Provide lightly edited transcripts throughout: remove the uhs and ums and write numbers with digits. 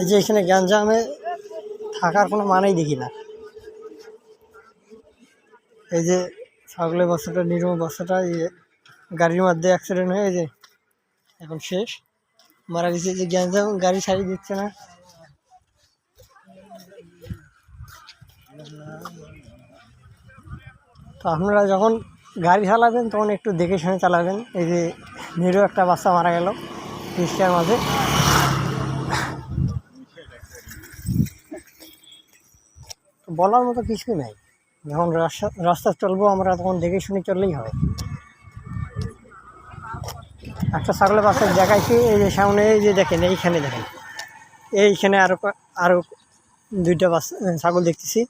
এই যে এখানে গ্যাঞ্জামে থাকার কোনো মানেই দেখি না। এই যে ছাগলের বাচ্চাটা, নিরম বাচ্চাটা গাড়ির মধ্যে অ্যাক্সিডেন্ট হয়ে যে এখন শেষ, মারা গেছে। যে গ্যাঞ্জাম, গাড়ি ছাড়িয়ে দিচ্ছে না। তো আপনারা যখন গাড়ি চালাবেন তখন একটু দেখে শুনে চালাবেন। এই যে নিরো একটা বাচ্চা মারা গেল রিক্সার মাঝে। বলার মতো কিছুই নাই, যখন রাস্তা চলবো আমরা তখন দেখে শুনে চললেই হবে। একটা ছাগলের বাচ্চা দেখাইছি, এই যে সামনে, এই যে দেখেন, এইখানে দেখেন, এইখানে আরও দুইটা বাচ্চা ছাগল দেখতেছি।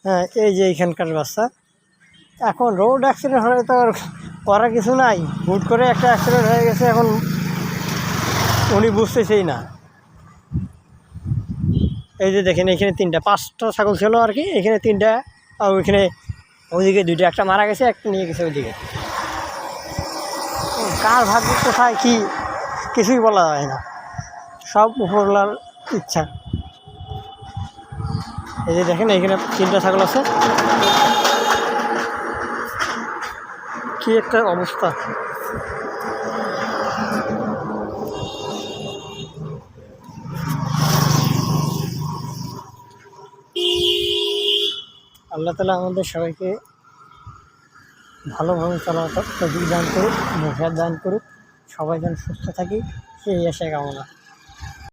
হ্যাঁ, এই যে এইখানকার বাচ্চা। এখন রোড অ্যাক্সিডেন্ট হলে তো আর করার কিছু নাই, হুট করে একটা অ্যাক্সিডেন্ট হয়ে গেছে, এখন উনি বুঝতেছেই না। এই যে দেখেন, এখানে পাঁচটা ছাগল ছিল আর কি, এখানে তিনটা, আর ওইখানে ওইদিকে দুইটা, একটা মারা গেছে, একটা নিয়ে গেছে ওইদিকে। কার ভাগ্য কোথায় কি কিছুই বলা যায় না, সব উপরওয়ালার ইচ্ছা। এই যে দেখেন, এখানে তিনটা ছাগল আছে, কি একটা অবস্থা। আল্লাহ তাআলা আমাদের সবাইকে ভালোভাবে চলার তৌফিক দান করুক, নেশার দান করুক, সবাই যেন সুস্থ থাকি, সেই আশায় কামনা।